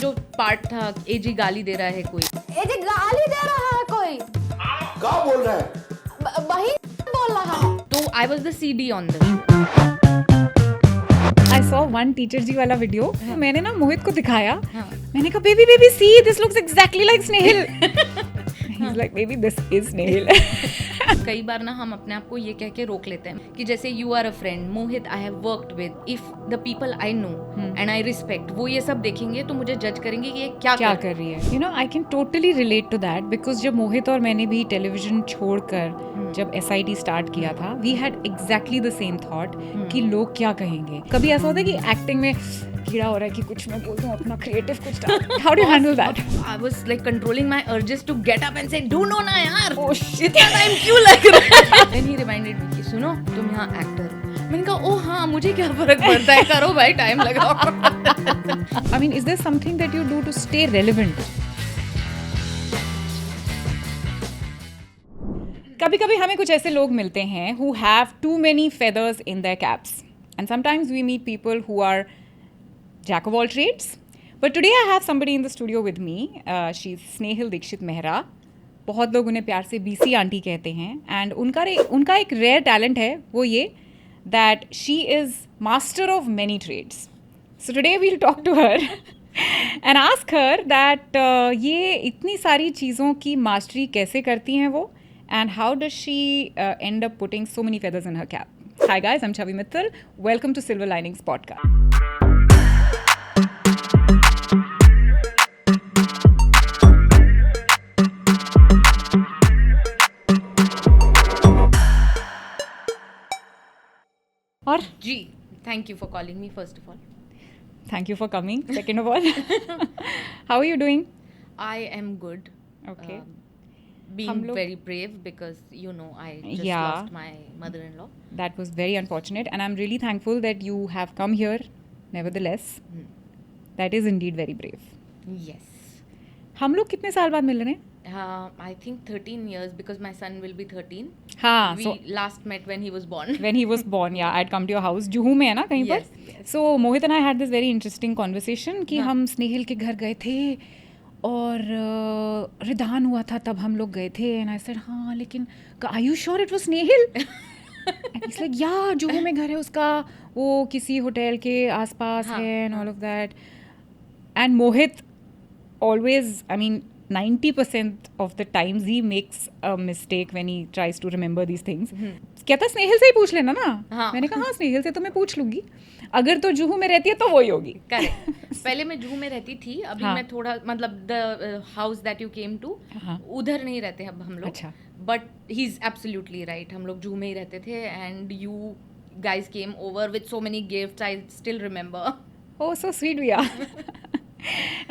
जो पार्ट था एजी गाली दे रहा है कोई, एजी गाली दे रहा है कोई, क्या बोल रहा है, वही बोल रहा है। तो I was the CD on this. I saw one teacher जी वाला वीडियो, मैंने ना मोहित को दिखाया, हाँ. मैंने कहा baby see this looks exactly like Snehal. He's like baby this is Snehal. कई बार ना हम अपने आप को ये कह के रोक लेते हैं कि जैसे you are a friend Mohit, I have worked with, if the people I know and I respect, वो ये सब देखेंगे तो मुझे जज करेंगे कि ये क्या कर रही है. You know I can totally relate to that because जब मोहित और मैंने भी टेलीविजन छोड़कर जब SIT स्टार्ट किया था, we had exactly the same thought कि लोग क्या कहेंगे. कभी ऐसा होता है कि एक्टिंग में कीड़ा हो रहा है कि कुछ मैं बोल दूं अपना क्रिएटिव कुछ डाल. How do you handle that? I was like controlling my urges to get up and say do no ना यार, इतना टाइम क्यों लग रहा है. Then he reminded me कि सुनो तुम यहाँ एक्टर हो. मैंने कहा ओ हाँ मुझे क्या फर्क पड़ता है, करो भाई, टाइम लगाओ. I mean is there something that you do to stay relevant? कभी कभी हमें कुछ ऐसे लोग मिलते हैं who have too many feathers in their caps, and sometimes we meet people who are jack of all trades. But today I have somebody in the studio with me. She's Snehal Dikshit Mehra. बहुत लोग उन्हें प्यार से BC aunty कहते हैं, and उनका एक rare talent है, वो ये that she is master of many trades. So today we'll talk to her and ask her that ये इतनी सारी चीज़ों की मास्टरी कैसे करती हैं वो, and how does she end up putting so many feathers in her cap. Hi guys, I'm Chavi Mittal. Welcome to Silver Linings Podcast. और जी, thank you for calling me first of all. thank you for coming. Second of all, how are you doing? I am good. Okay. Being very brave because you know I just lost my mother-in-law. That was very unfortunate, and I'm really thankful that you have come here. Nevertheless, that is indeed very brave. Yes. हम लोग कितने साल बाद मिल रहे हैं? I think 13 years because my son will be 13. हाँ, We last met when he was born. When he was born, yeah, I'd come to your house. Juhu में है ना कहीं पर? Yes. So Mohit and I had this very interesting conversation कि हम स्नेहिल के घर गए थे और रिदान हुआ था तब हम लोग गए थे, and I said हाँ लेकिन are you sure it was Snehal? And he's like yeah, Juhu में घर है उसका, वो किसी होटल के आसपास है and all of that. And Mohit always, I mean 90% of the times he makes a mistake when he tries to remember these things. कहता स्नेहिल से ही पूछ लेना ना. मैंने कहा हाँ स्नेहिल से तो मैं पूछ लूंगी, अगर तो जुहू में रहती है तो वही होगी. करेक्ट. पहले मैं जुहू में रहती थी, अभी मैं थोड़ा मतलब the house that you came to उधर नहीं रहते अब हम लोग. अच्छा. But he is absolutely right, हम लोग जुहू में ही रहते थे and you guys came over with so many gifts. I still remember. Oh, so sweet we are.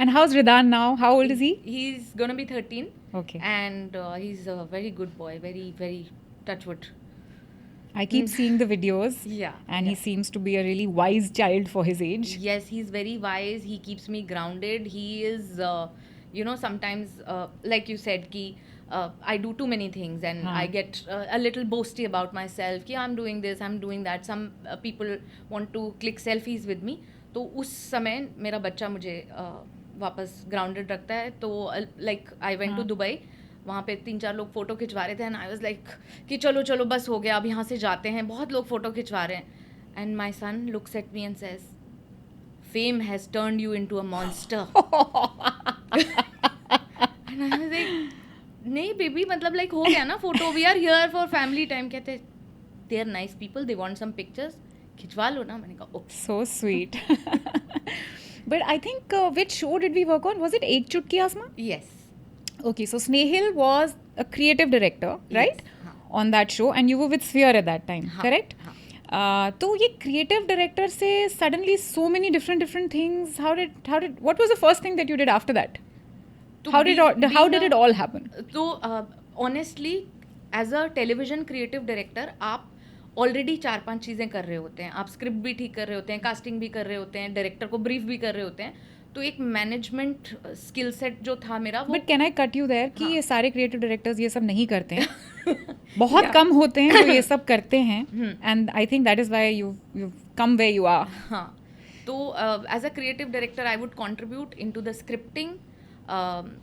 And how's Ridan now? How old is he? He's gonna be 13. Okay. And he's a very good boy, very, very touchwood. I keep seeing the videos. Yeah. And he seems to be a really wise child for his age. Yes, he's very wise. He keeps me grounded. He is, you know, sometimes, like you said, ki, I do too many things and I get a little boasty about myself. Ki, I'm doing this, I'm doing that. Some people want to click selfies with me. तो उस समय मेरा बच्चा मुझे वापस grounded रखता है. तो like I went to Dubai, वहाँ पे 3-4 लोग फ़ोटो खिंचवा रहे थे एंड आई वाज लाइक कि चलो चलो बस हो गया, अब यहाँ से जाते हैं, बहुत लोग फ़ोटो खिंचवा रहे हैं. And my son looks at me and says fame has turned you into a monster. And I was like नहीं बेबी, मतलब लाइक हो गया ना photo, we are here for family time. कहते they are nice people, they want some pictures, खिंचवा लो ना. मैंने कहा so sweet. But I think which show did we work on? Was it Ek Chutki Asma? Yes. Okay, so Snehal was a creative director, right? Yes. On that show, and you were with Sphere at that time, correct? तो ये creative director से suddenly so many different things. How did what was the first thing that you did after that? How did it all happen? तो honestly, as a television creative director, आप already 4-5 चीज़ें कर रहे होते हैं. आप script भी ठीक कर रहे होते हैं, कास्टिंग भी कर रहे होते हैं, डायरेक्टर को ब्रीफ भी कर रहे होते हैं. तो एक मैनेजमेंट स्किल सेट जो था मेरा वो. But can I cut you there कि ये सारे क्रिएटिव डायरेक्टर्स ये सब नहीं करते हैं. बहुत कम होते हैं जो ये सब करते हैं. And I think that is why you come where you are. हाँ. तो as a creative director I would contribute into the scripting,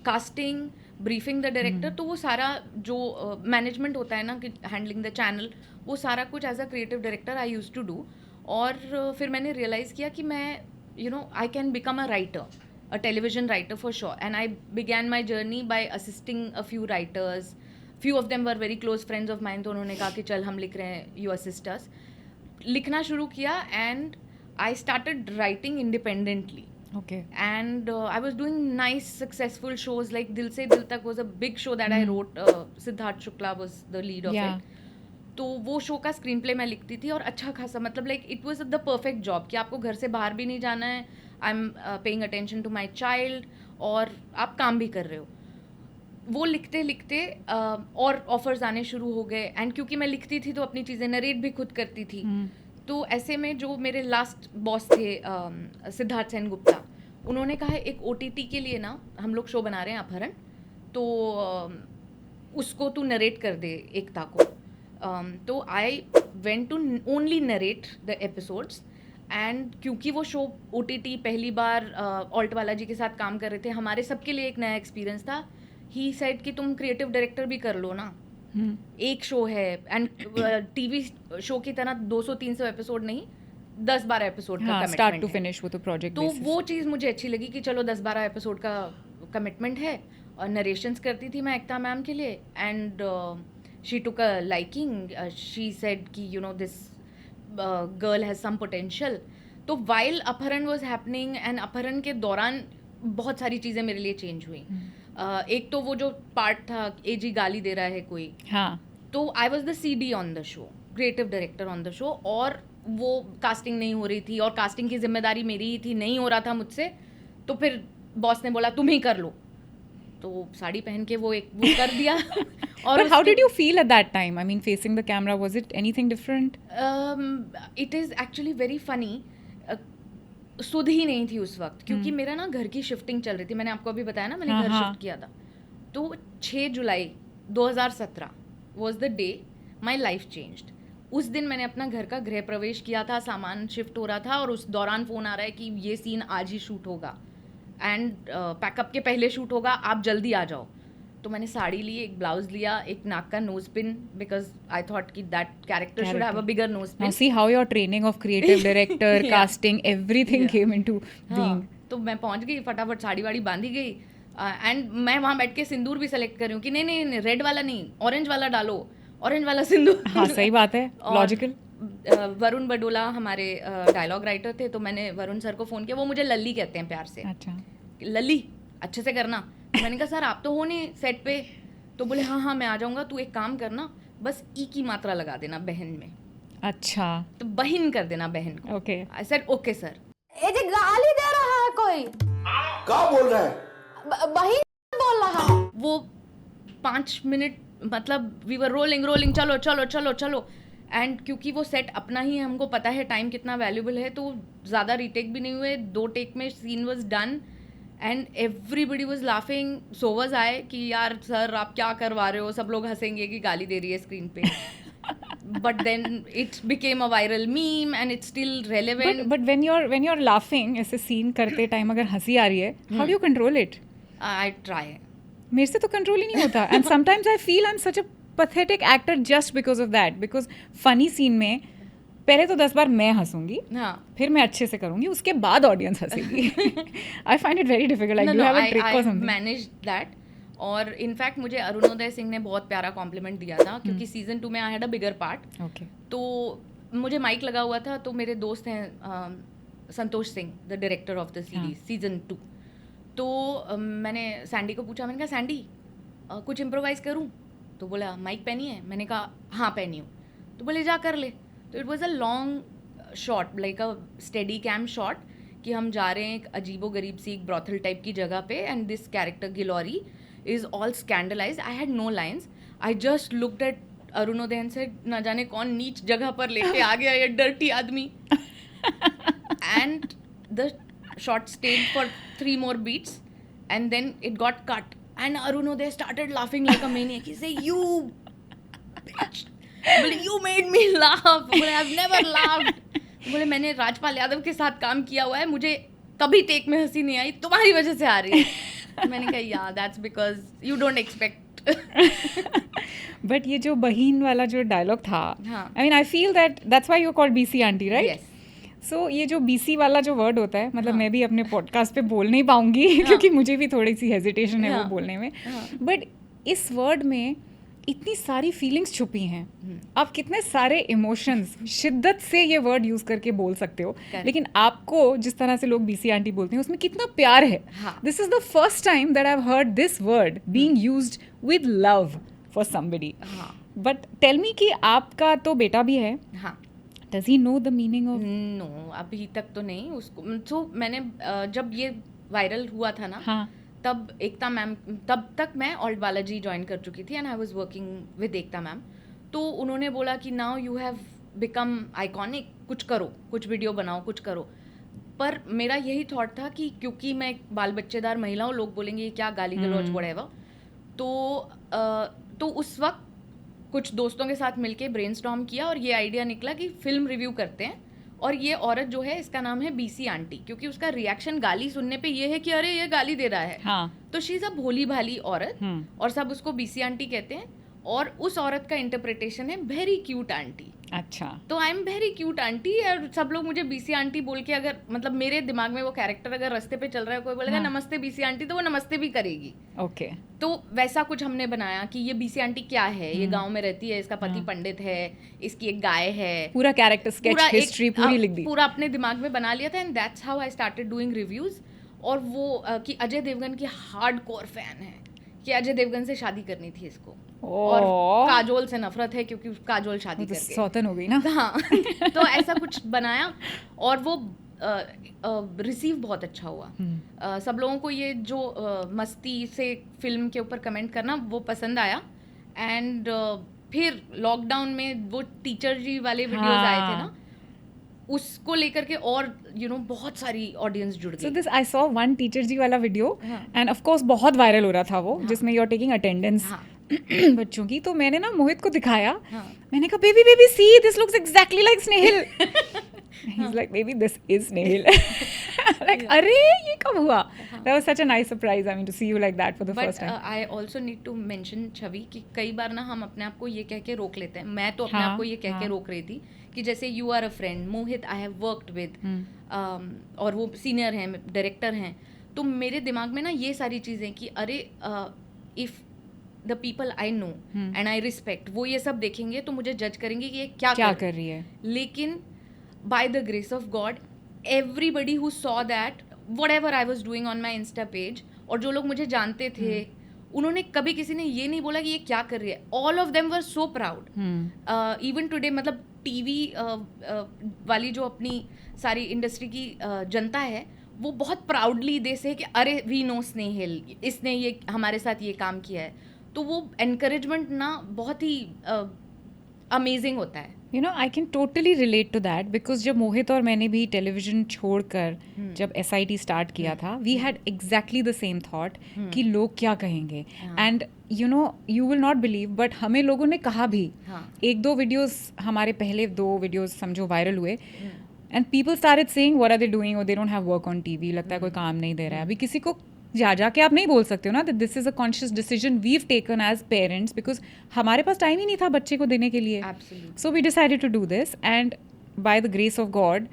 casting, briefing the director. तो वो सारा जो मैनेजमेंट होता है ना कि हैंडलिंग द चैनल, वो सारा कुछ as a creative director I used to do. और फिर मैंने रियलाइज़ किया कि मैं I can become a writer, a television writer for sure. And I began my journey by assisting a few writers. Few of them were very close friends of mine, तो उन्होंने कहा कि चल हम लिख रहे हैं, you assist us. लिखना शुरू किया and I started writing independently. Okay. And I was doing nice successful shows like Dil Se Dil Tak was a big show that I wrote. Siddharth Shukla was the lead of it. तो वो show का screen play मैं लिखती थी और अच्छा खासा, मतलब like it was the perfect job कि आपको घर से बाहर भी नहीं जाना है, I am paying attention to my child, और आप काम भी कर रहे हो. वो लिखते लिखते और ऑफर्स आने शुरू हो गए. एंड क्योंकि मैं लिखती थी तो अपनी चीज़ें नरेट भी खुद करती थी. तो ऐसे में जो मेरे लास्ट बॉस थे सिद्धार्थ सेन गुप्ता, उन्होंने कहा एक OTT के लिए ना हम लोग शो बना रहे हैं अपहरण, तो उसको तू नरेट कर दे एकता को. तो I went to only narrate the episodes. And क्योंकि वो शो OTT पहली बार ऑल्ट वाला जी के साथ काम कर रहे थे, हमारे सबके लिए एक नया एक्सपीरियंस था. ही सेड कि तुम क्रिएटिव डायरेक्टर भी कर लो ना, एक शो है. एंड टीवी शो की तरह 200-300 एपिसोड नहीं, 10-12 एपिसोड का स्टार्ट टू कमिटमेंट फिनिश वो तो प्रोजेक्ट तो वो चीज़ मुझे अच्छी लगी कि चलो 10-12 एपिसोड का कमिटमेंट है. और नरेशंस करती थी मैं एकता मैम के लिए. And she took a liking. She said कि this girl has some potential. तो while अपहरण was happening and अपहरण के दौरान बहुत सारी चीज़ें मेरे लिए चेंज हुई. एक तो वो जो पार्ट था AG गाली दे रहा है कोई, हाँ, तो I was the CD on the show, creative director on the show. और वो कास्टिंग नहीं हो रही थी और कास्टिंग की जिम्मेदारी मेरी ही थी, नहीं हो रहा था मुझसे. तो फिर बॉस ने बोला तुम ही कर लो, तो साड़ी पहन के वो कर दिया. और but how did you feel at that time? I mean, facing the camera, was it anything different? It is actually very funny. सुध ही नहीं थी उस वक्त, क्योंकि मेरा ना घर की शिफ्टिंग चल रही थी. मैंने आपको अभी बताया ना, मैंने घर शिफ्ट किया था. तो 6 जुलाई 2017 was the day my life changed. उस दिन मैंने अपना घर का गृह प्रवेश किया था, सामान शिफ्ट हो रहा था, और उस दौरान फ़ोन आ रहा है कि ये सीन आज ही शूट होगा एंड पैकअप के पहले शूट होगा, आप जल्दी आ जाओ. तो मैंने साड़ी ली, एक ब्लाउज लिया, एक नाक का nose pin, because I thought कि that character should have a bigger nose pin. Now see how your training of creative director, casting, everything came into being. तो मैं पहुंच गई, फटाफट साड़ी वाड़ी बांधी गई. एंड मैं वहाँ बैठ के सिंदूर भी सेलेक्ट कर रही हूँ कि नहीं रेड वाला नहीं, ऑरेंज वाला डालो, ऑरेंज वाला सिंदूर. हाँ, सही बात है, लॉजिकल. वरुण बडोला हमारे डायलॉग राइटर थे, तो मैंने वरुण सर को फ़ोन किया. वो मुझे लल्ली कहते हैं प्यार से. अच्छा, लल्ली अच्छे से करना. मैंने कहा सर आप तो हो नहीं सेट पे. तो बोले हाँ मैं आ जाऊँगा, तू एक काम करना, बस ई की मात्रा लगा देना बहन में. अच्छा, तो बहन कर देना बहन को. Okay. I said okay sir. ये जो गाली दे रहा है कोई, क्या बोल रहे हैं? बहिन बोल रहा है. वो 5 मिनट, मतलब वी वर रोलिंग, चलो चलो चलो चलो. एंड क्योंकि वो सेट अपना ही है, हमको पता है टाइम कितना वैल्यूबल है, तो ज़्यादा रीटेक भी नहीं हुए. 2 टेक में scene was done and everybody was laughing. So was I कि यार सर आप क्या करवा रहे हो, सब लोग हंसेंगे कि गाली दे रही है स्क्रीन पे. But then it became a viral meme and it's still relevant. But when you're laughing, ऐसे सीन करते टाइम अगर हंसी आ रही है, how do you control it? I try. मेरे से तो कंट्रोल ही नहीं होता. And sometimes I feel I am such a pathetic actor just because of that, because funny scene में पहले तो 10 बार मैं हंसूंगी, हाँ, फिर मैं अच्छे से करूंगी, उसके बाद ऑडियंस हंसेगी. I find it very difficult. Like you have a trick or something. Manage that. और इनफैक्ट मुझे अरुणोदय सिंह ने बहुत प्यारा कॉम्प्लीमेंट दिया था, क्योंकि सीजन 2 में I had a bigger part. Okay. तो मुझे माइक लगा हुआ था, तो मेरे दोस्त हैं Santosh Singh, the director of the series season 2. तो मैंने सैंडी को पूछा, मैंने कहा सैंडी कुछ इम्प्रोवाइज़ करूँ? तो बोला माइक पहनी है? मैंने कहा हाँ पहनी हूँ. तो बोले जा कर ले. तो it was a long shot, like a steady cam shot, कि हम जा रहे हैं एक अजीबो गरीब सी एक ब्रॉथल टाइप की जगह पे, and this character Gilori is all scandalised. I had no lines. I just looked at Arunoday and said न जाने कौन नीच जगह पर लेके आ गया ये डर्टी आदमी. And the shot state for 3 more beats and then it got cut and Arunoday started laughing like a maniac. He said, you bitch, you made me laugh. I've never laughed. बोले मैंने राजपाल यादव के साथ काम किया हुआ है, मुझे कभी टेक में हंसी नहीं आई, तुम्हारी वजह से आ रही है। मैंने कहा या that's because you don't expect. But ये जो बहीन वाला जो डायलॉग था, हाँ। आई mean I feel that's why you called BC aunty, right? Yes. सो ये जो बीसी वाला जो वर्ड होता है, मतलब हाँ। मैं भी अपने पॉडकास्ट पे बोल नहीं पाऊंगी क्योंकि मुझे भी थोड़ी सी हेजिटेशन है वो हाँ। बोलने में, हाँ। बट इस वर्ड में इतनी सारी फीलिंग्स छुपी हैं, आप कितने सारे इमोशंस शिद्दत से ये वर्ड यूज करके बोल सकते हो, Correct. लेकिन आपको जिस तरह से लोग बीसी आंटी बोलते हैं उसमें कितना प्यार है. हाँ. This is the first time that I have heard this word being used with love for somebody. हाँ बट टेल मी कि आपका तो बेटा भी है, हाँ does he know the meaning of? No अभी तक तो नहीं उसको. तो मैंने जब ये वायरल हुआ था ना, हाँ तब एकता मैम, तब तक मैं ऑल्ट बालाजी ज्वाइन कर चुकी थी and I was working with Ekta ma'am. तो उन्होंने बोला कि now you have become iconic, कुछ करो, कुछ वीडियो बनाओ, कुछ करो. पर मेरा यही थॉट था कि क्योंकि मैं एक बाल बच्चेदार महिला हूँ, लोग बोलेंगे ये क्या गाली गलौज व्हाटएवर. तो उस वक्त कुछ दोस्तों के साथ मिलके ब्रेनस्टॉर्म किया और ये आइडिया निकला कि फिल्म रिव्यू करते हैं. और ये औरत जो है इसका नाम है बीसी आंटी, क्योंकि उसका रिएक्शन गाली सुनने पे ये है कि अरे ये गाली दे रहा है. हाँ. तो शी इज अ भोली भाली औरत हम्म. और सब उसको बीसी आंटी कहते हैं. और उस औरत का इंटरप्रिटेशन है वेरी क्यूट आंटी. अच्छा. तो I am very cute aunty और सब लोग मुझे बीसी आंटी बोल के, अगर मतलब मेरे दिमाग में वो कैरेक्टर अगर रास्ते पे चल रहा है, कोई बोलेगा हाँ. नमस्ते बीसी आंटी, तो वो नमस्ते भी करेगी. ओके. तो वैसा कुछ हमने बनाया कि ये बीसी आंटी क्या है, ये गांव में रहती है, इसका पति पंडित है, इसकी एक गाय है, पूरा कैरेक्टर स्केच, पूरा हिस्ट्री पूरी लिख दी. पूरा अपने दिमाग में बना लिया था. And that's how I started doing reviews. और वो कि अजय देवगन की हार्डकोर फैन है, कि अजय देवगन से शादी करनी थी इसको. और काजोल से नफरत है क्योंकि काजोल शादी तो करके. सौतन हो गई ना. हाँ. तो ऐसा कुछ बनाया और वो रिसीव बहुत अच्छा हुआ. सब लोगों को ये जो मस्ती से फिल्म के ऊपर कमेंट करना वो पसंद आया. एंड फिर लॉकडाउन में वो टीचर जी वाले वीडियोस आए थे ना, उसको लेकर के और बहुत सारी ऑडियंस जुड़ गई. So this I saw one teacher ji वाला वीडियो हाँ. and of course बहुत वायरल हो रहा था वो, जिसमें यू आर टेकिंग अटेंडेंस हाँ. बच्चों की. तो मैंने ना मोहित को दिखाया, हाँ. मैंने कहा baby baby see this looks exactly like Snehil. He's like baby this is Snehil. Like अरे ये कब हुआ? That was such a nice surprise, I mean, to see you like that for the first time. But I also need to mention Chhavi कि कई बार ना हम अपने आप को ये कह के रोक लेते हैं. मैं तो अपने हाँ, आप को ये कह के हाँ. रोक रही थी कि जैसे you are a friend, Mohit I have worked with, और वो सीनियर हैं, डायरेक्टर हैं. तो मेरे दिमाग में ना ये सारी चीज़ें कि अरे if the people I know and I respect, वो ये सब देखेंगे तो मुझे जज करेंगे कि ये क्या कर रही है. लेकिन by the grace of God, everybody who saw that, whatever I was doing on my Insta page, और जो लोग मुझे जानते थे, उन्होंने कभी किसी ने ये नहीं बोला कि ये क्या कर रही है. All of them were so proud. Even today, मतलब टीवी वाली जो अपनी सारी इंडस्ट्री की जनता है, वो बहुत प्राउडली दे से कि अरे वी नो स्नेहिल, इसने ये हमारे साथ ये काम किया है. तो वो एनकरेजमेंट ना बहुत ही अमेजिंग होता है. You know, I can totally relate to that because जब मोहित और मैंने भी टेलीविजन छोड़कर जब SIT स्टार्ट किया था, we had exactly the same thought कि लोग क्या कहेंगे. And you know, you will not believe, but हमें लोगों ने कहा भी. हाँ. एक दो वीडियोस, हमारे पहले 2 वीडियोस समझो वायरल हुए, and people started saying what are they doing, or they don't have work on TV, लगता है कोई काम नहीं दे रहा है. अभी किसी को जाके आप नहीं बोल सकते हो ना, this is a conscious decision we've taken as parents, because हमारे पास टाइम ही नहीं था बच्चे को देने के लिए. So we decided to do this and by the grace of God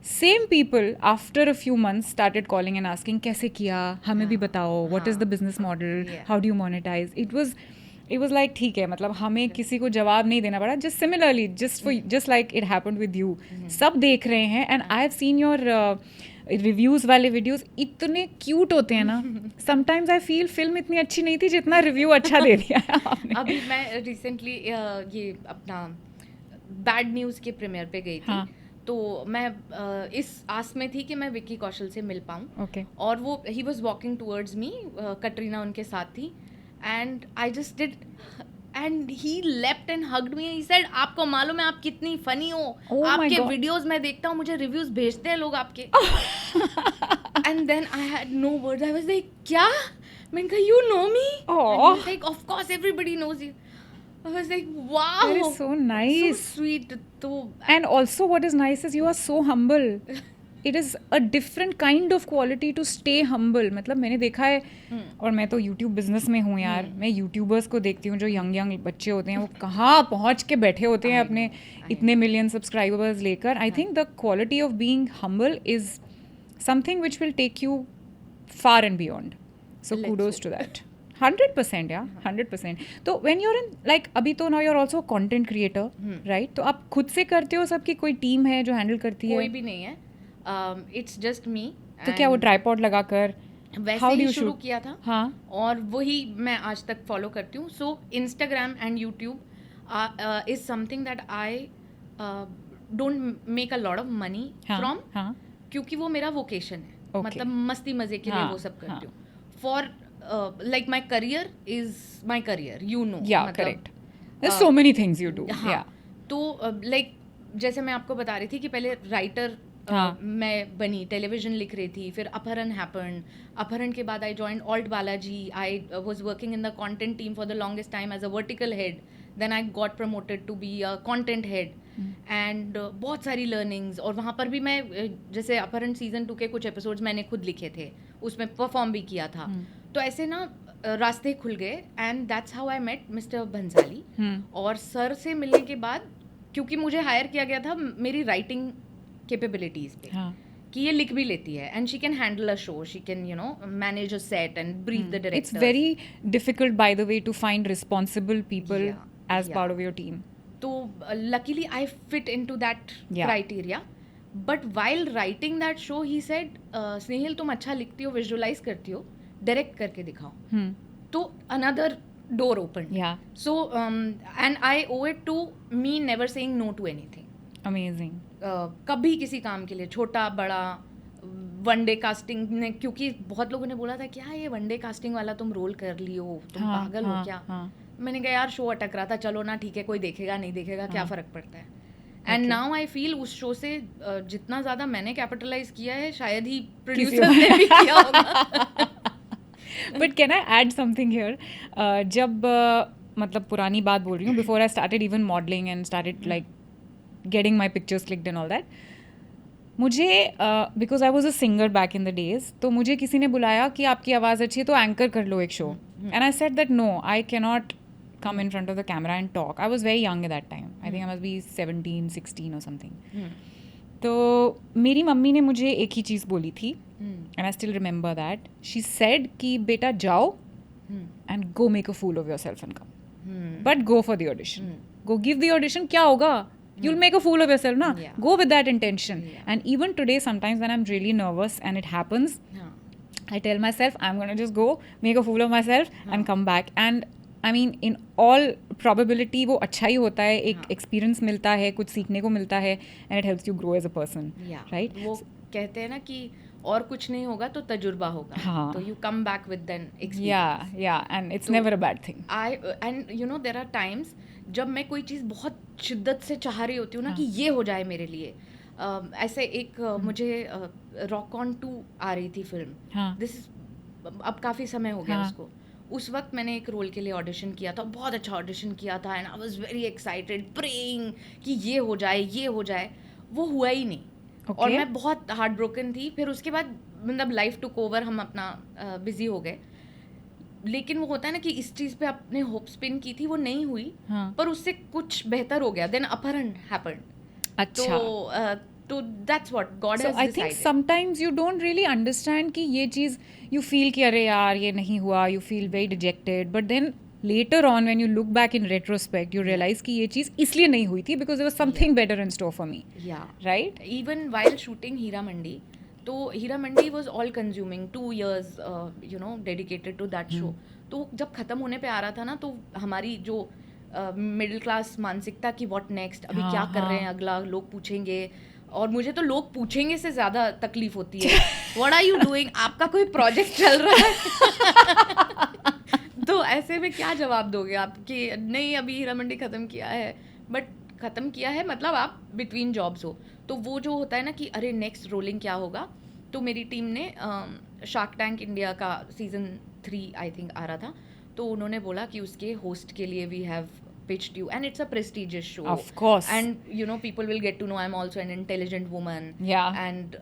same people after a few months started calling and asking कैसे किया, हमें भी बताओ, what is the business model, how do you monetise. It was like ठीक है, मतलब हमें किसी को जवाब नहीं देना पड़ा. Just similarly just like it happened with you, सब देख रहे हैं. And I have seen your reviews वाले वीडियोस, इतने क्यूट होते हैं ना. समटाइम्स आई फील फिल्म इतनी अच्छी नहीं थी जितना रिव्यू अच्छा दे दिया है आपने. अभी मैं रिसेंटली ये अपना बैड न्यूज़ के प्रीमियर पे गई थी. हाँ. तो मैं इस आस में थी कि मैं विक्की कौशल से मिल पाऊँ. Okay. और वो he was walking towards me, Katrina उनके साथ थी, and I just did and he leapt and hugged me. He said आपको मालूम है आप कितनी फनी हो, आपके वीडियोस मैं देखता हूँ, मुझे रिव्यूज भेजते हैं लोग आपके. And then I had no words. I was like क्या? मैंने कहा you know me? And he was like of course everybody knows you. I was like, wow, That is so nice. so sweet. तो And also, what is nice is you are so humble. It is a different kind of quality to stay humble. मतलब मैंने देखा है, और मैं तो YouTube business में हूँ यार, मैं यूट्यूबर्स को देखती हूँ जो यंग बच्चे होते हैं, वो कहाँ पहुँच के बैठे होते हैं अपने इतने मिलियन सब्सक्राइबर्स लेकर. I think the quality of being humble is something which will take you far and beyond. So Let's kudos hope. to that. 100%, yeah, 100%. तो when you're in, like अभी तो now you're also a content creator, right? तो आप खुद से करते हो, सबकी कोई टीम है जो हैंडल करती है? कोई भी नहीं है. It's just me. तो क्या वो ट्राइपॉड लगाकर वैसे how do ही you शुरू shoot? किया था. हाँ. और वही मैं आज तक फॉलो करती हूँ. So Instagram and YouTube is something that I don't make a lot of money हाँ, फ्रॉम, हाँ. क्योंकि वो मेरा वोकेशन है. Okay. मतलब मस्ती मजे के लिए हाँ, वो सब हाँ. करती हूँ. For like my career is my career, you know. Yeah, correct. There's so many things you do. हाँ. Yeah. तो लाइक जैसे मैं आपको बता रही थी कि पहले राइटर हाँ. मैं बनी, टेलीविजन लिख रही थी, फिर अपहरण हैपेंड. अपहरण के बाद I joined Alt Balaji. I was working in the content team for the longest time as a vertical head. Then I got promoted to be a content head. And बहुत सारी लर्निंग्स. और वहाँ पर भी मैं जैसे अपहरण सीजन 2 के कुछ एपिसोड्स मैंने खुद लिखे थे, उसमें परफॉर्म भी किया था. तो ऐसे ना रास्ते खुल गए. And that's how I met mister Bhansali. और सर से मिलने के बाद, क्योंकि मुझे हायर किया गया था मेरी राइटिंग कैपेबिलिटीज पे, हाँ. कि ये लिख भी लेती है and she can handle a show, she can you know manage a set and brief the director. It's very difficult, by the way, to find responsible people as Yeah. part of your team. तो luckily I fit into that Yeah. criteria. But while writing that show, he said, स्नेहिल तुम अच्छा लिखती हो, visualise करती हो, direct करके दिखाओ. तो another door opened. Yeah. So and I owe it to me never saying no to anything. Amazing. कभी किसी काम के लिए, छोटा बड़ा, वनडे कास्टिंग ने, क्योंकि बहुत लोगों ने बोला था क्या ये वनडे कास्टिंग वाला तुम रोल कर ली हो, तुम हाँ, पागल हाँ, हो क्या. हाँ. मैंने कहा यार शो अटक रहा था, चलो ना ठीक है, कोई देखेगा नहीं देखेगा, क्या हाँ. फर्क पड़ता है. एंड नाउ आई फील उस शो से जितना ज़्यादा मैंने कैपिटलाइज किया है, शायद ही प्रोड्यूसर ने भी किया होगा. But can I add something here? जब मतलब पुरानी बात बोल रही हूँ, before I started even modeling and started like getting my pictures clicked and all that, मुझे because I was a singer back in the days, तो मुझे किसी ने बुलाया कि आपकी आवाज़ अच्छी है तो एंकर कर लो एक show. And I said that no, I cannot come in front of the camera and talk. I was very young at that time. I think I must be 17, 16 or something. तो मेरी mummy ने मुझे एक ही चीज़ बोली थी, and I still remember that. She said कि बेटा जाओ and go make a fool of yourself and come. But go for the audition. Go give the audition. क्या होगा? You'll make a fool of yourself, na? Yeah. Go with that intention. And even today, sometimes when I'm really nervous and it happens, हाँ. I tell myself I'm gonna just go make a fool of myself and come back. And I mean, in all probability, वो अच्छा ही होता है. एक experience मिलता है, कुछ सीखने को मिलता है, and it helps you grow as a person. Yeah. Right? वो कहते हैं ना कि और कुछ नहीं होगा तो तजुर्बा होगा. हाँ. तो you come back with an experience. Yeah, and it's never a bad thing. And you know there are times जब मैं कोई चीज़ बहुत शिद्दत से चाह रही होती हूँ ना कि ये हो जाए मेरे लिए. ऐसे एक मुझे रॉक ऑन 2 आ रही थी फिल्म. हाँ. दिस अब काफ़ी समय हो गया हाँ. उसको. उस वक्त मैंने एक रोल के लिए ऑडिशन किया था, बहुत अच्छा ऑडिशन किया था, and I was very excited, praying कि ये हो जाए. वो हुआ ही नहीं. Okay. और मैं बहुत हार्ट ब्रोकन थी. फिर उसके बाद मतलब लाइफ टुक ओवर, हम अपना बिजी हो गए. लेकिन वो होता है ना कि इस चीज़ पे आपने होप स्पिन की थी, वो नहीं हुई. हाँ. पर उससे कुछ बेहतर हो गया. देन अपहरण हैपेंड. अच्छा. तो that's what God So has I think sometimes you don't really understand कि ये चीज़ you feel कि अरे यार ये नहीं हुआ, you feel very dejected, but then later on when you look back in retrospect you realize कि ये चीज़ इसलिए नहीं हुई थी because there was something better in store for me, yeah right? Even while shooting Heera Mandi, तो Heera Mandi was all consuming 2 years you know dedicated to that show. तो जब ख़त्म होने पे आ रहा था ना, तो हमारी जो मिडिल क्लास मानसिकता की व्हाट नेक्स्ट, अभी क्या कर रहे हैं अगला, लोग पूछेंगे. और मुझे तो लोग पूछेंगे से ज़्यादा तकलीफ होती है. What are you doing? आपका कोई प्रोजेक्ट चल रहा है? तो ऐसे में क्या जवाब दोगे आप कि नहीं अभी हीरा मंडी ख़त्म किया है. बट ख़त्म किया है मतलब आप बिटवीन जॉब्स हो. तो वो जो होता है ना कि अरे नेक्स्ट रोलिंग क्या होगा. तो मेरी टीम ने शार्क टैंक इंडिया का सीज़न 3 आई थिंक आ रहा था, तो उन्होंने बोला कि उसके होस्ट के लिए we have pitched you, and it's a prestigious show. Of course. And you know, people will get to know I'm also an intelligent woman. Yeah. And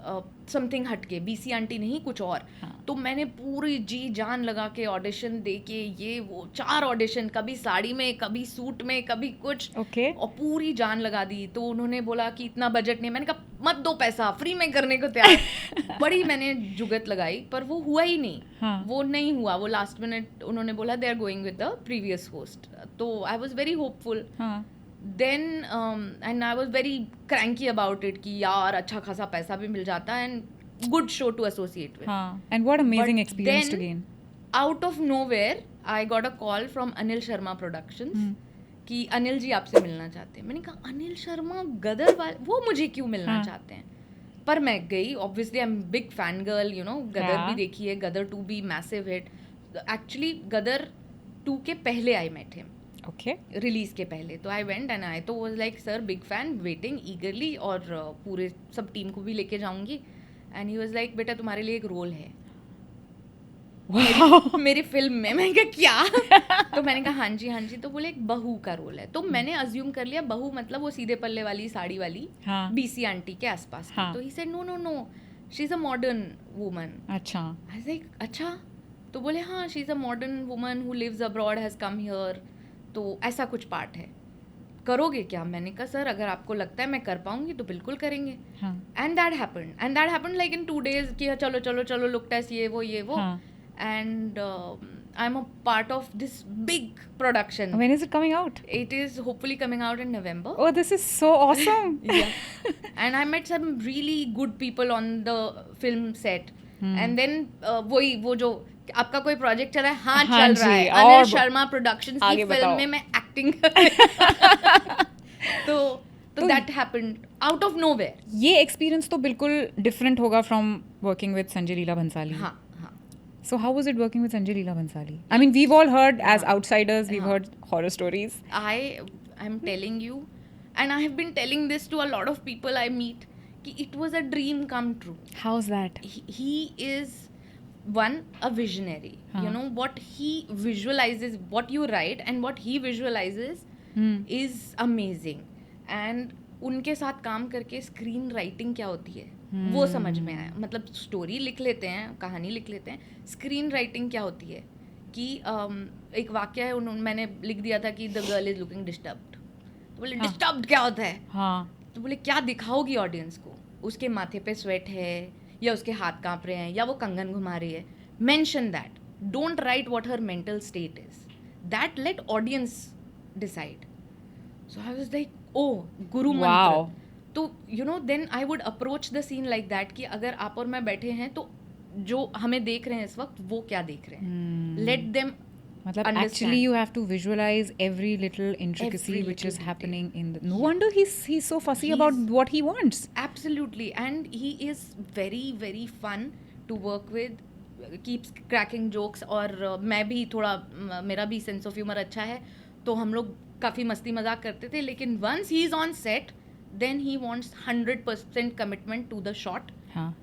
something हटके BC आंटी नहीं कुछ और. तो मैंने पूरी जी जान लगा के ऑडिशन दे के ये वो 4 ऑडिशन, कभी साड़ी में, कभी सूट में, कभी कुछ. Okay. और पूरी जान लगा दी. तो उन्होंने बोला कि इतना बजट नहीं. मैंने कहा मत दो पैसा, फ्री में करने को तैयार. बड़ी मैंने जुगत लगाई, पर वो हुआ ही नहीं. हाँ. वो नहीं हुआ. वो लास्ट मिनट उन्होंने बोला they are going with the previous host. तो आई वाज वेरी होपफुल. हाँ. Then and I was very cranky about it कि यार अच्छा खासा पैसा भी मिल जाता है and good show to associate with. हाँ. And what amazing But experience to then, gain. Out of nowhere, I got a call from Anil Sharma Productions कि अनिल जी आपसे मिलना चाहते हैं. मैंने कहा अनिल शर्मा गदर वाले, वो मुझे क्यों मिलना चाहते हैं? पर मैं गई. Obviously I am big fan girl, you know. Gadar भी देखी है, गदर 2 भी मैसिव हिट. एक्चुअली गदर 2 के पहले I met him, Okay. Release के पहले. तो आई वेंट एंड आई तो was like sir big fan, waiting eagerly, और पूरे सब टीम को भी लेके जाऊंगी. एंड ही वाज लाइक बेटा तुम्हारे लिए एक रोल है मेरी फिल्म में. मैंने कहा क्या? तो मैंने कहा हाँ जी. तो बोले एक बहू का रोल है. तो मैंने अज्यूम कर लिया बहू मतलब वो सीधे पल्ले वाली साड़ी वाली हाँ. बीसी आंटी के आसपास की. हाँ. तो he said no she is a modern woman. अच्छा. आई वाज लाइक अच्छा. तो बोले हाँ she is a modern woman who lives abroad, has come here. तो ऐसा कुछ पार्ट है, करोगे क्या? मैंने कहा सर अगर आपको लगता है मैं कर पाऊंगी तो बिल्कुल करेंगे. हाँ. And that happened like in 2 days कि चलो लुक टेस्ट ये वो. हाँ. And I'm a part of this big production. When is it coming out? It is hopefully coming out in November. Oh, this is so awesome. Yeah. And I met some really good people on the film set. And then वो जो आपका कोई project चला है? हाँ हाँ चल रहा है. जी, अनिल और शर्मा प्रोडक्शंस की आगे फिल्म बताओ. में मैं एक्टिंग कर तो that happened out of nowhere. ये एक्सपीरियंस तो बिल्कुल डिफरेंट होगा from working with Sanjay Leela Bhansali. हाँ. So how was it working with Sanjay Leela Bhansali? I mean, we've all heard as outsiders, we've heard horror stories. I'm telling you, and I have been telling this to a lot of people I meet, कि it was a dream come true. How's that? He is a visionary. You know what he visualizes, what you write and what he visualizes is amazing. And उनके साथ काम करके screen writing क्या होती है वो समझ में आया. मतलब स्टोरी लिख लेते हैं, कहानी लिख लेते हैं, स्क्रीन राइटिंग क्या होती है कि एक वाक्य है मैंने लिख दिया था कि the girl is looking disturbed. तो बोले डिस्टर्ब्ड क्या होता है? हाँ. तो बोले क्या दिखाओगी ऑडियंस को? उसके माथे पे स्वेट है या उसके हाथ कांप रहे हैं या वो कंगन घुमा रही है. Mention that. Don't write what her mental state is. That let audience decide. So I was like oh guru mantra. तो you know then I would approach the scene like that कि अगर आप और मैं बैठे हैं तो जो हमें देख रहे हैं इस वक्त वो क्या देख रहे हैं. लेट देम मतलब actually you have to visualize every little intricacy Every which is little happening in the... No wonder he's so fussy about what he wants. Absolutely. And he is very very fun to work with. Keeps cracking jokes. और मैं भी थोड़ा मेरा भी sense of humour अच्छा है तो हम लोग काफ़ी मस्ती मजाक करते थे. लेकिन once he is on set then he wants 100% commitment to the shot. हाँ.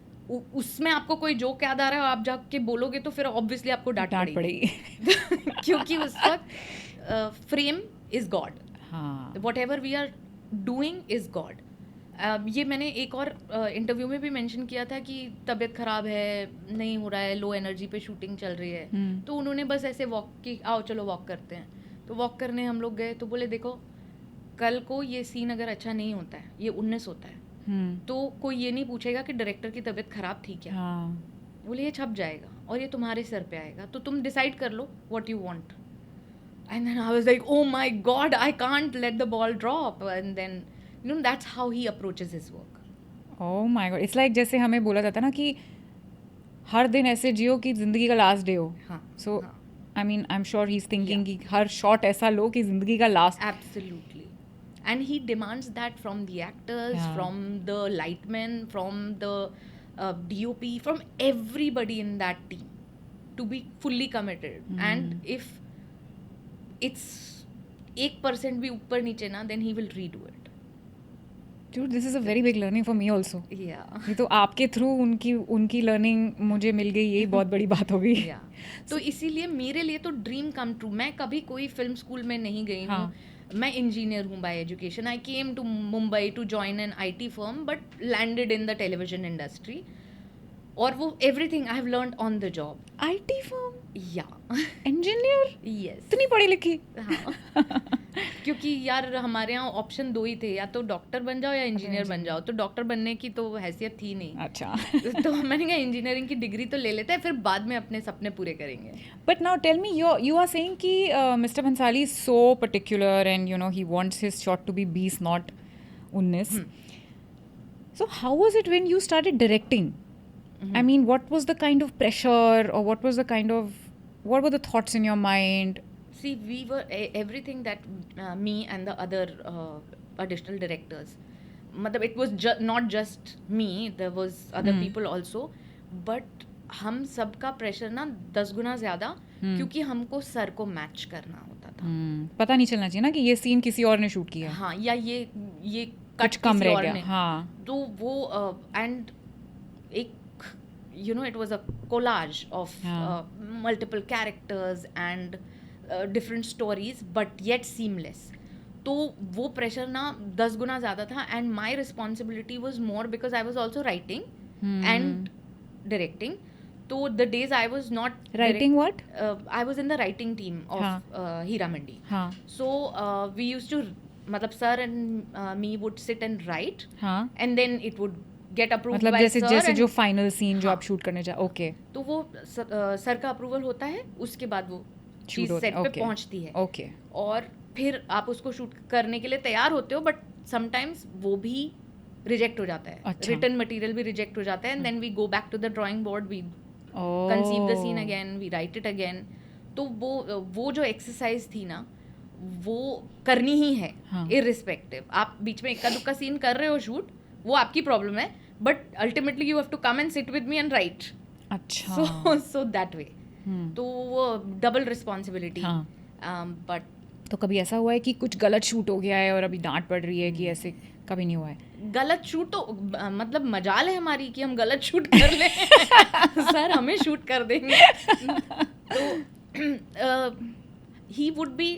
उसमें आपको कोई जोक याद आ रहा है आप जाके बोलोगे तो फिर ऑब्वियसली आपको डांट पड़ेगी. क्योंकि उस वक्त फ्रेम इज गॉड. हाँ. Whatever we are doing is God. ये मैंने एक और इंटरव्यू में भी मेंशन किया था कि तबीयत खराब है, नहीं हो रहा है, लो एनर्जी पे शूटिंग चल रही है. तो उन्होंने बस ऐसे वॉक की आओ चलो वॉक करते हैं. तो वॉक करने हम लोग गए तो बोले देखो कल को ये सीन अगर अच्छा नहीं होता है, ये 19 होता है, तो कोई ये नहीं पूछेगा कि डायरेक्टर की तबीयत खराब थी क्या. बोले ये छप जाएगा और ये तुम्हारे सर पे आएगा तो तुम डिसाइड कर लो what you want. And then I was like oh my god I can't let the ball drop. And then you know that's how he approaches his work. Oh my god. It's like जैसे हमें बोला जाता ना कि हर दिन ऐसे जियो कि जिंदगी का लास्ट डे हो. So I mean I am sure he is thinking कि हर शॉट ऐसा लो कि जिंदगी का last. Absolutely. And he demands that from the actors, from the lightmen, from the DOP, from everybody in that team to be fully committed. And if it's 1% भी ऊपर नीचे ना, then he will redo it. Dude, this is a very big learning for me also. Yeah. ये तो आपके through उनकी learning मुझे मिल गई, यही बहुत बड़ी बात हो गई. तो इसीलिए मेरे लिए तो ड्रीम कम ट्रू. मैं कभी कोई फिल्म स्कूल में नहीं गई हूँ. मैं इंजीनियर हूँ by education. I came to Mumbai to join an IT firm but landed in the television industry. और वो everything I have learned on the job. IT firm, या engineer, यस. इतनी पढ़ी लिखी. हाँ. क्योंकि यार हमारे यहाँ ऑप्शन 2 ही थे, या तो डॉक्टर बन जाओ या इंजीनियर बन जाओ. तो डॉक्टर बनने की तो हैसियत थी नहीं. अच्छा. तो मैंने कहा इंजीनियरिंग की डिग्री तो ले लेते हैं, फिर बाद में अपने सपने पूरे करेंगे. But now tell me, you are saying कि Mr. Bhansali is so particular and you know he wants his shot to be 20 not 19. So how was it when you started directing? I mean, what was the kind of pressure or what were the thoughts in your mind? See, we were everything that me and the other additional directors. Matlab, it was not just me. There was other people also. But हम सबका pressure ना 10 गुना ज़्यादा, क्योंकि हमको sir को match करना होता था. पता नहीं चलना चाहिए ना कि ये सीन किसी और ने शूट किया. हाँ, या ये कुछ कट कम किसी रह और गया. ने. हाँ. तो वो एंड एक it was a collage of multiple characters and different stories but yet seamless. तो वो प्रेशर ना 10 गुना ज़्यादा था. And my responsibility was more because I was also writing and directing. तो the days I was not Writing what? I was in the writing team of Heera Mandi. हाँ. So we use to, मतलब sir and me would sit and write हाँ. And then it would get approved मतलब by जैसे sir. जैसे जो final scene जो आप shoot करने जा. ओके. तो वो सर का अप्रूवल होता है, उसके बाद वो चीज सेट पे पहुंचती है. ओके. और फिर आप उसको शूट करने के लिए तैयार होते हो, बट समटाइम्स वो भी रिजेक्ट हो जाता है. अच्छा. रिटन मटेरियल भी रिजेक्ट हो जाता है. And then we go back to the drawing board, we conceive the scene again, we write it again. तो वो जो एक्सरसाइज थी ना, वो करनी ही है. इररिस्पेक्टिव, आप बीच में इक्का दुक्का सीन कर रहे हो शूट, वो आपकी प्रॉब्लम है, but ultimately you have to come and sit with me and write. अच्छा. So that way. तो वो डबल रिस्पॉन्सिबिलिटी. बट तो कभी ऐसा हुआ है कि कुछ गलत शूट हो गया है और अभी डांट पड़ रही है कि ऐसे कभी नहीं हुआ है? गलत शूट तो मतलब मजाल है हमारी कि हम गलत शूट कर लें. सर हमें शूट कर देंगे. तो he would be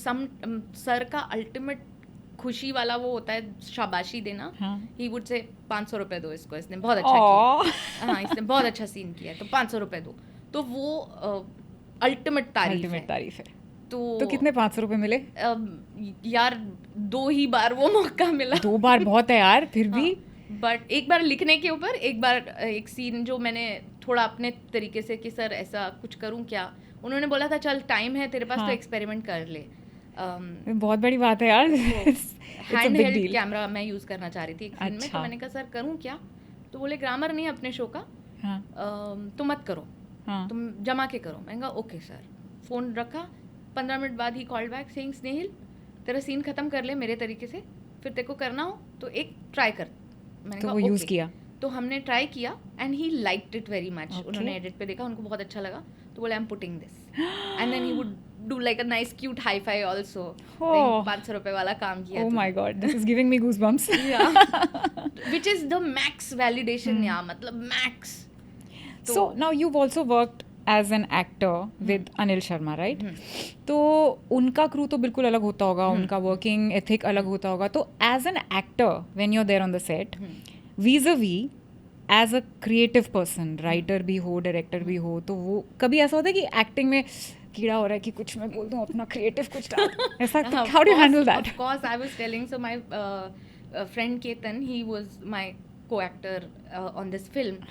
some sir का अल्टीमेट खुशी वाला वो होता है शाबाशी देना. ही वुड से 500 रुपए दो इसको, इसने बहुत अच्छा किया. हाँ, इसने बहुत अच्छा सीन किया है तो 500 रुपए दो. तो वो अल्टीमेट तारीफ है. तो कितने 500 रुपए मिले? यार 2 ही बार वो मौका मिला. 2 बार बहुत है यार, फिर भी. बट एक बार लिखने के ऊपर, एक बार एक सीन जो मैंने थोड़ा अपने तरीके से कि सर ऐसा कुछ करूं क्या, उन्होंने बोला था चल टाइम है तेरे पास तो एक्सपेरिमेंट कर ले. बहुत बड़ी बात है यार. हैंड हेल्ड कैमरा मैं यूज करना चाह रही थी एक सीन में. तो मैंने कहा सर करूं क्या, तो बोले ग्रामर नहीं है अपने शो का, तो मत करो, तुम जमा के करो. मैंने कहा ओके सर. फोन रखा, 15 मिनट बाद ही कॉल बैक सेइंग स्नेहिल तेरा सीन खत्म कर ले मेरे तरीके से, फिर तेरे को करना हो तो एक ट्राई कर. मैंने तो कहा वो यूज किया. तो हमने ट्राई किया and he liked it very much. उन्होंने एडिट पे देखा, उनको बहुत अच्छा लगा, तो बोले I am putting this. And then he would do like a nice cute high five also. 500 रुपए वाला काम किया. Oh my God, this is giving me goosebumps. Which is the max validation. या मतलब max. So now you've also worked as an actor with Anil Sharma, right? तो उनका crew तो बिल्कुल अलग होता होगा, उनका वर्किंग एथिक अलग होता होगा. तो as an actor when you are there on the set, vis-a-vis as a creative person, writer भी हो, डायरेक्टर भी हो, तो वो कभी ऐसा होता है कि एक्टिंग में कीड़ा हो रहा है कि कुछ मैं बोल दूं अपना क्रिएटिव कुछ डाल, ऐसा how do you handle that? Of course, I was telling, so my friend Ketan, he was my co-actor on this film.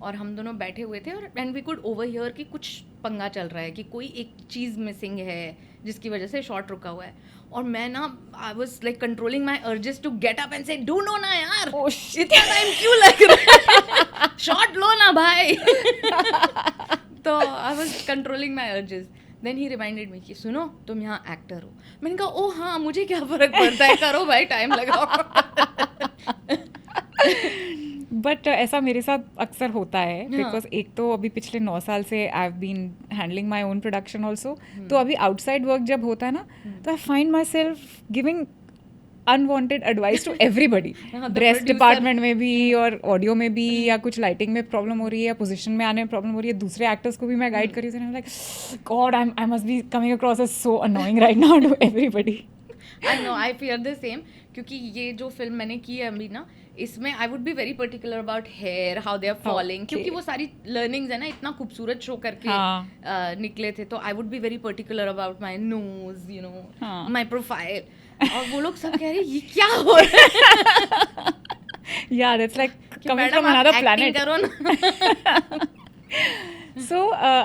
और हम दोनों बैठे हुए थे और एंड वी कुड ओवरहियर कि कुछ पंगा चल रहा है, कि कोई एक चीज़ मिसिंग है जिसकी वजह से शॉट रुका हुआ है. और मैं ना I was like controlling my urges to get up and say do no ना यार, इतना टाइम क्यों लग रहा है, शॉट लो ना भाई. तो I was controlling my urges. Then he reminded me कि सुनो तुम यहाँ एक्टर हो. मैंने कहा ओ हाँ, मुझे क्या फ़र्क पड़ता है, करो भाई, टाइम लगाओ. बट ऐसा मेरे साथ अक्सर होता है, बिकॉज एक तो अभी पिछले 9 साल से I have been handling my own production also. तो अभी आउटसाइड वर्क जब होता है ना, तो I find myself giving unwanted advice to everybody, हाँ, the ड्रेस producer. डिपार्टमेंट में भी और ऑडियो में भी, या कुछ लाइटिंग में प्रॉब्लम हो रही है या पोजीशन में आने में प्रॉब्लम हो रही है, दूसरे एक्टर्स को भी मैं गाइड कर रही हूँ, like God I must be coming across as so annoying right now to everybody. I know, I fear the same, क्योंकि ये जो फिल्म मैंने की है अभी ना, इसमें I would be very particular about hair, how they are falling, क्योंकि वो सारी लर्निंग्स है ना, इतना खूबसूरत शो करके निकले थे, तो I would be very particular about my nose, you know, my profile. और वो लोग सब कह रहे हैं ये क्या हो रहा है. Yeah, that's like कि coming मैडम from another आप planet. एक्टिंग करो ना. So,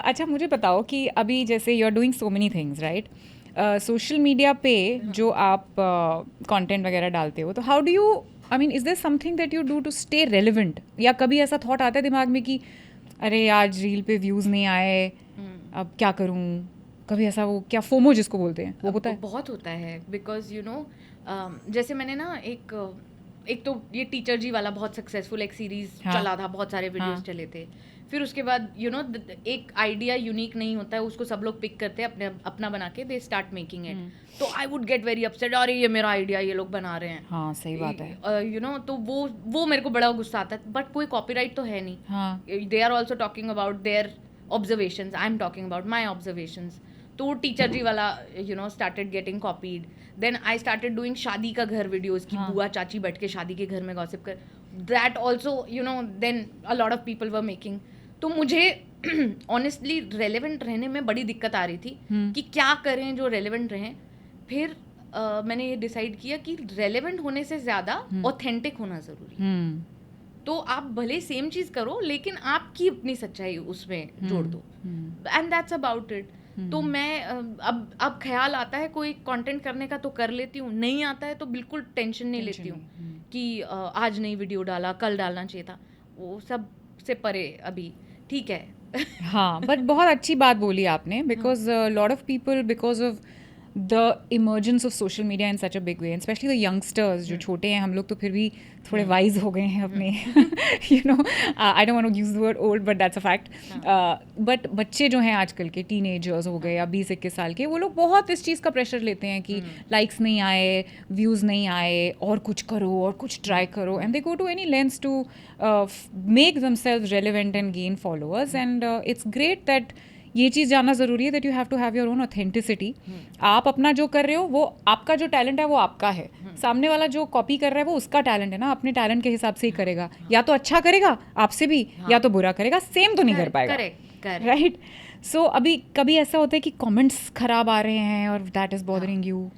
अच्छा मुझे बताओ कि अभी जैसे you are doing so many things right, social media पे जो आप कंटेंट वगैरह डालते हो, तो how do you, I mean is there something that you do to stay relevant, या कभी ऐसा थॉट आता है दिमाग में कि अरे आज रील पे व्यूज़ नहीं आए, अब क्या करूँ, कभी ऐसा वो क्या फोमो जिसको बोलते हैं वो होता है? बहुत होता है, बिकॉज यू नो जैसे मैंने ना एक तो ये टीचर जी वाला बहुत सक्सेसफुल एक सीरीज चला था, बहुत सारे वीडियोस चले थे. फिर उसके बाद यू नो एक आइडिया यूनिक नहीं होता है, उसको सब लोग पिक करते हैं अपना बना के, दे स्टार्ट मेकिंग इट. तो I would get very upset, अरे ये मेरा आइडिया ये लोग बना रहे हैं. हाँ सही बात है. यू नो तो वो मेरे को बड़ा गुस्सा आता है, बट कोई कॉपीराइट तो है नहीं. हाँ they are also talking about their observations, I am talking about my observations. तो टीचर जी वाला you know started getting copied. Then I started doing शादी का घर वीडियोस की बुआ चाची बैठ के शादी के घर में गॉसिप कर. That also you know then a lot of people were making. तो मुझे ऑनेस्टली रेलेवेंट रहने में बड़ी दिक्कत आ रही थी कि क्या करें जो रेलेवेंट रहें. फिर मैंने ये डिसाइड किया कि रेलेवेंट होने से ज़्यादा ऑथेंटिक होना ज़रूरी है. तो आप भले सेम चीज़ करो, लेकिन आपकी अपनी सच्चाई उसमें जोड़ दो, एंड दैट्स अबाउट इट. तो मैं अब ख्याल आता है कोई कंटेंट करने का तो कर लेती हूँ, नहीं आता है तो बिल्कुल टेंशन नहीं लेती हूँ कि आज नई वीडियो डाला, कल डालना चाहिए था. वो सब से परे अभी ठीक है. हाँ बट बहुत अच्छी बात बोली आपने, because lot of people, because of the emergence of social media in such a big way, specially the youngsters जो छोटे हैं, हम लोग तो फिर भी थोड़े वाइज हो गए हैं अपने, you know, I don't want to use the word old but that's a fact. But बच्चे जो हैं आजकल के टीनेजर्स हो गए या 20-21 साल के, वो लोग बहुत इस चीज़ का प्रेशर लेते हैं कि लाइक्स नहीं आए, व्यूज़ नहीं आए, और कुछ करो और कुछ ट्राई करो, and they go to any lengths to make themselves relevant and gain followers. And it's great that ये चीज़ जानना ज़रूरी है that you have to have your own authenticity. आप अपना जो कर रहे हो वो आपका जो टैलेंट है वो आपका है, सामने वाला जो कॉपी कर रहा है वो उसका टैलेंट है ना, अपने टैलेंट के हिसाब से ही करेगा. या तो अच्छा करेगा आपसे भी, या तो बुरा करेगा, सेम तो नहीं कर पाएगा. राइट. सो अभी कभी ऐसा होता है कि कमेंट्स खराब आ रहे हैं और that is bothering you?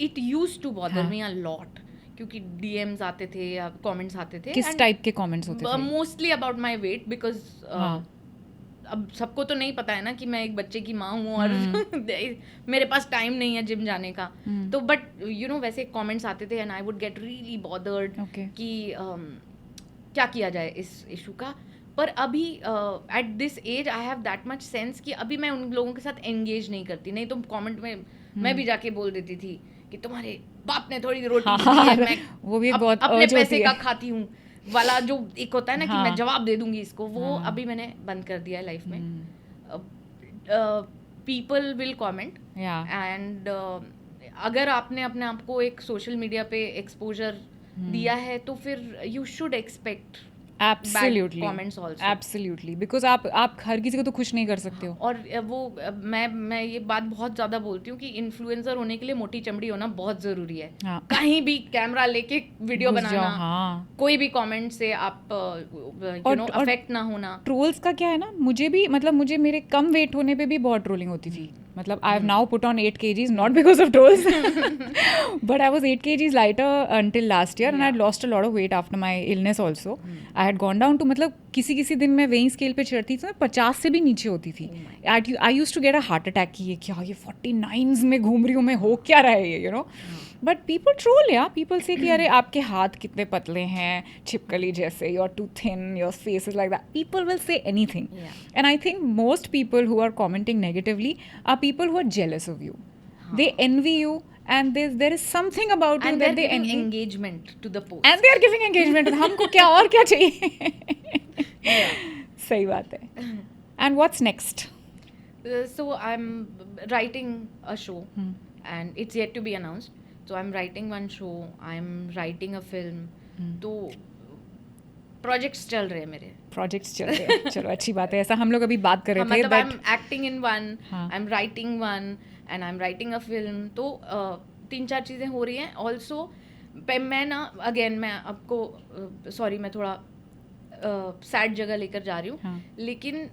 It used to bother me a lot, क्योंकि डीएम्स आते थे या कमेंट्स आते थे. किस टाइप के कमेंट्स होते थे? Mostly about my weight, because अब सबको तो नहीं पता है ना कि मैं एक बच्चे की माँ हूँ और मेरे पास टाइम नहीं है जिम जाने का. तो बट यू नो वैसे कमेंट्स आते थे and I would get really bothered कि क्या किया जाए इस इशू का. पर अभी at this age I have that much sense कि अभी मैं उन लोगों के साथ एंगेज नहीं करती. नहीं तो कमेंट में मैं भी जाके बोल देती थी कि तुम्हारे बाप ने थोड़ी रोटी दी है, मैं वो भी बहुत अपने पैसे का खाती हूँ वाला जो एक होता है ना कि मैं जवाब दे दूंगी इसको, वो अभी मैंने बंद कर दिया है लाइफ में. पीपल विल कमेंट, एंड अगर आपने अपने आप को एक सोशल मीडिया पे एक्सपोजर दिया है तो फिर you should expect comments also. Absolutely, because आप हर किसी को तो खुश नहीं कर सकते हो. और वो मैं ये बात बहुत ज़्यादा बोलती हूँ कि इन्फ्लुएंसर होने के लिए मोटी चमड़ी होना बहुत ज़रूरी है. कहीं भी कैमरा लेके वीडियो बनाना, कोई भी कमेंट से आप यू नो अफेक्ट ना होना. ट्रोल्स का क्या है ना, मुझे मेरे कम वेट होने पे भी बहुत ट्रोलिंग होती थी. मतलब I have now put on 8 kgs, not because of trolls, but I was 8 kgs lighter until last year, and I had lost a lot of weight after my illness also. I had gone down to, मतलब किसी दिन मैं weighing scale पे चढ़ती थी, 50 से भी नीचे होती थी. I used to get a heart attack कि ये क्या, ये 49s में घूम रही हूँ मैं, हो क्या रहा है ये, you know. But people troll, या पीपल से कि अरे आपके हाथ कितने पतले हैं, छिपकली जैसे, you are too thin, your face is like that. People will say anything, and I think most people who are commenting negatively are people who are jealous of you. They envy you, and there is something about you that they envy. Engagement to the post. And they are giving engagement. हमको क्या और क्या चाहिए? सही बात है. And what's next? So I'm writing a show, and it's yet to be announced. So I'm writing one show, I'm writing a film. तो projects चल रहे हैं मेरे. प्रोजेक्ट्स चल रहे हैं. चलो अच्छी बात है. ऐसा हम लोग अभी बात कर रहे थे. मतलब I'm acting in one, हाँ. I'm writing one, and I'm writing a film. तो 3-4 चीज़ें हो रही हैं. Also मैं ना अगेन मैं आपको सॉरी मैं थोड़ा सैड जगह लेकर जा रही हूँ. हाँ. लेकिन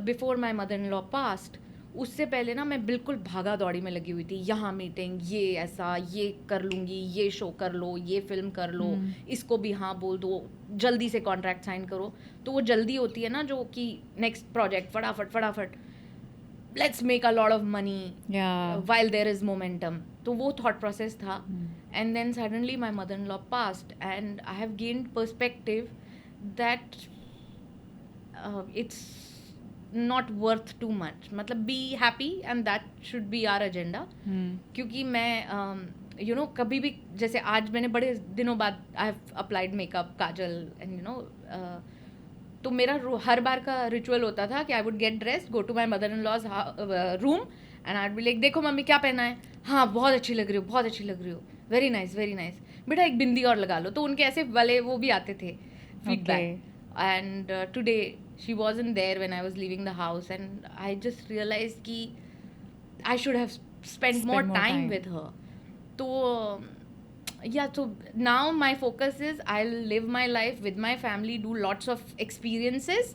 before my mother in law past, उससे पहले ना मैं बिल्कुल भागा दौड़ी में लगी हुई थी. यहाँ मीटिंग, ये ऐसा, ये कर लूँगी, ये शो कर लो, ये फिल्म कर लो, इसको भी हाँ बोल दो, जल्दी से कॉन्ट्रैक्ट साइन करो. तो वो जल्दी होती है ना, जो कि नेक्स्ट प्रोजेक्ट फटाफट फटाफट, let's make a lot of money while there is momentum. तो वो थॉट प्रोसेस था. And then suddenly my mother in law passed and I have gained perspective that it's not worth too much. मतलब be happy and that should be our agenda. क्योंकि मैं you know कभी भी जैसे आज मैंने बड़े दिनों बाद I have applied makeup, Kajal and you know तो मेरा हर बार का रिचुअल होता था कि I would get dressed, go to my mother-in-law's room and I'd be like देखो मम्मी क्या पहना है, हाँ बहुत अच्छी लग रही हो, बहुत अच्छी लग रही हो, वेरी नाइस बेटा एक बिंदी और लगा लो. तो उनके ऐसे वाले वो भी आते थे feedback. And today she wasn't there when I was leaving the house, and I just realized कि I should have spent more time with her. So yeah, so now my focus is I'll live my life with my family, do lots of experiences,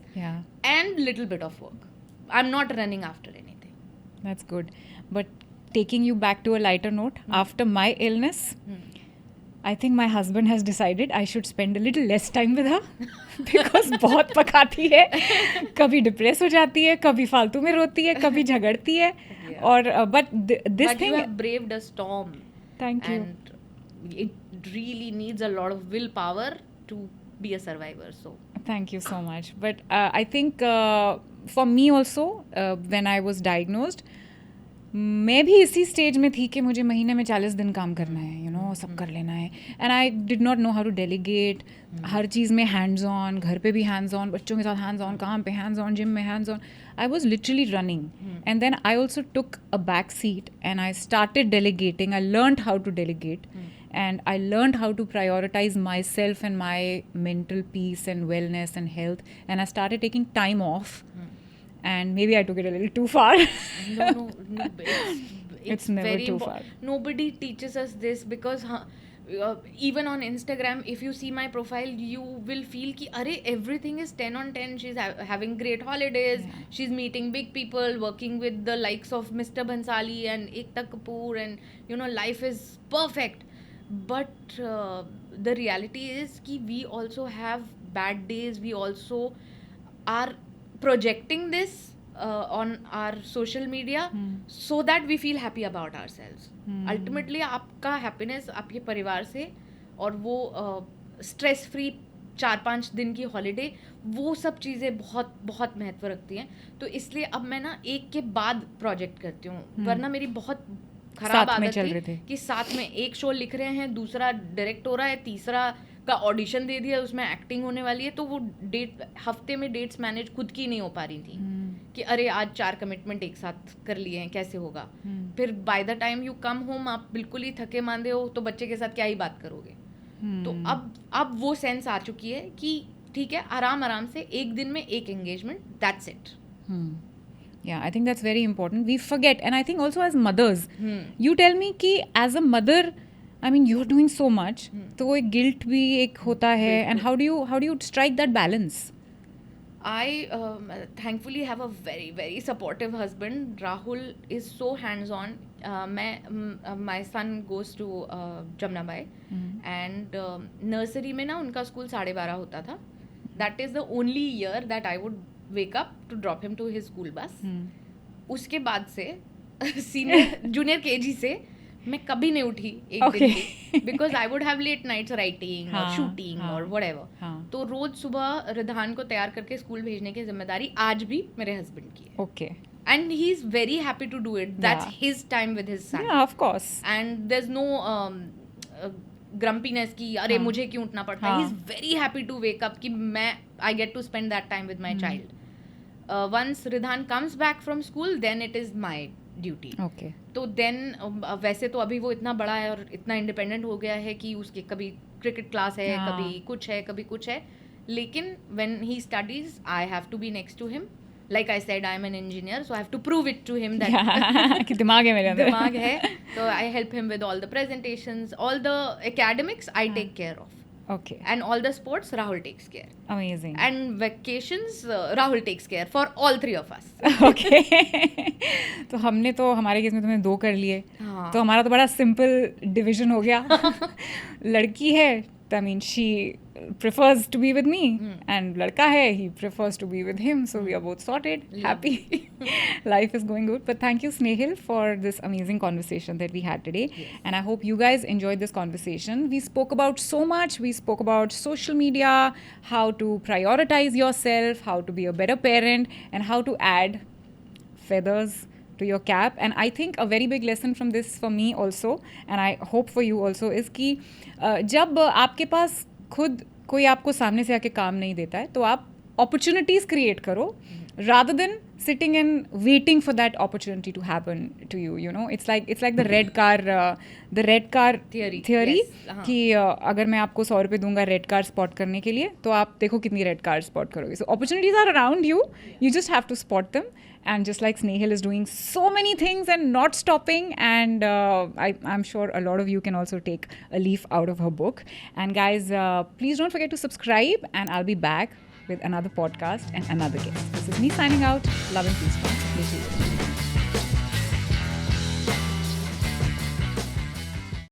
and little bit of work. I'm not running after anything. That's good. But taking you back to a lighter note, after my illness, I think my husband has decided I should spend a little less time with her because बहुत पकाती है, कभी depress हो जाती है, कभी फालतू में रोती है, कभी झगड़ती है. और but this thing you have braved a storm. Thank you. And it really needs a lot of willpower to be a survivor. So thank you so much. But I think for me also when I was diagnosed, मैं भी इसी stage में थी कि मुझे महीने में 40 दिन काम करना है, यू नो, सब कर लेना है. And I did not know how to delegate. हर चीज़ में हैंड्स ऑन, घर पे भी हैंड्स ऑन, बच्चों के साथ हैंड्स ऑन, काम पे हैंड्स ऑन, जिम में hands on. I was literally running. And then I also took a back seat and I started delegating. I learned how to delegate and I learned how to prioritize myself and my mental peace and wellness and health, and I started taking time off. And maybe I took it a little too far. No, it's never very too far. Nobody teaches us this because even on Instagram, if you see my profile, you will feel ki arey everything is 10 on 10. She's having great holidays. Yeah. She's meeting big people, working with the likes of Mr. Bhansali and Ekta Kapoor, and you know life is perfect. But the reality is ki we also have bad days. We also are projecting this on our social media so that we feel happy about ourselves. Ultimately आपका happiness आपके परिवार से, और वो stress free 4-5 दिन की holiday, वो सब चीज़ें बहुत बहुत महत्व रखती हैं. तो इसलिए अब मैं ना एक के बाद project करती हूँ. वरना मेरी बहुत खराब आदत थी कि साथ में एक शो लिख रहे हैं, दूसरा डायरेक्ट हो रहा है, तीसरा का ऑडिशन दे दिया, उसमें एक्टिंग होने वाली है. तो वो हफ्ते में डेट्स मैनेज खुद की नहीं हो पा रही थी कि अरे आज 4 कमिटमेंट एक साथ कर लिए हैं, कैसे होगा. फिर by the time you come home आप बिल्कुल ही थके मांदे हो, तो बच्चे के साथ क्या ही बात करोगे. तो अब वो सेंस आ चुकी है कि ठीक है, आराम से एक दिन में एक engagement, that's it. Yeah, I think that's very important. We forget, and I think also as mothers, you tell me कि as a mother, I mean you're doing so much, तो वो एक guilt भी एक होता है, and how do you strike that balance? I thankfully have a very very supportive husband. Rahul is so hands on. My son goes to Jamna Bai, and nursery में ना उनका स्कूल 12:30 होता था. That is the only year that I would wake up to drop him to his school bus. उसके बाद से junior KG से मैं कभी नहीं उठी एक दिन भी, because I would have late nights writing और शूटिंग और व्हाटएवर. तो रोज सुबह रिधान को तैयार करके स्कूल भेजने की जिम्मेदारी आज भी मेरे हस्बैंड की है. Okay. And he is very happy to do it. That's his time with his son. Yeah, of course. And there is no grumpiness की अरे मुझे क्यों उठना पड़ता है. He is very happy to wake up कि मैं I get to spend that time with my child. Once Ridhan comes back from school, then it is my duty. Okay. तो देन वैसे तो अभी वो इतना बड़ा है और इतना इंडिपेंडेंट हो गया है कि उसके कभी क्रिकेट क्लास है, हाँ. कभी कुछ है. लेकिन when he studies I have to be next to him. Like I said, I am an engineer, so I have to prove it to him that कि दिमाग है मेरे अंदर. दिमाग है. तो I help him with all the presentations, all the academics I take care of, Okay. and all the sports Rahul takes care, Amazing. and vacations Rahul takes care for all three of us. Okay. तो हमने तो हमारे case में तुमने 2 कर लिए. हाँ. तो हमारा तो बड़ा सिंपल डिवीजन हो गया. लड़की है, I mean, she prefers to be with me, and ladka hai, he prefers to be with him, so we are both sorted, happy. Life is going good. But thank you, Snehal, for this amazing conversation that we had today. And I hope you guys enjoyed this conversation. We spoke about so much. We spoke about social media, how to prioritize yourself, how to be a better parent, and how to add feathers to your cap. And I think a very big lesson from this for me also, and I hope for you also, is कि जब आपके पास खुद कोई आपको सामने से आके काम नहीं देता है तो आप opportunities create करो rather than sitting and waiting for that opportunity to happen to you. You know, it's like the red car Theory. theory Yes. कि अगर मैं आपको 100 रुपये दूंगा रेड कार स्पॉट करने के लिए तो आप देखो कितनी रेड कार स्पॉट करोगे. So opportunities are around you. You just have to spot them. And just like Snehal is doing so many things and not stopping, and I'm sure a lot of you can also take a leaf out of her book. And guys, please don't forget to subscribe, and I'll be back with another podcast and another guest. This is me signing out. Love and peace from Nishi.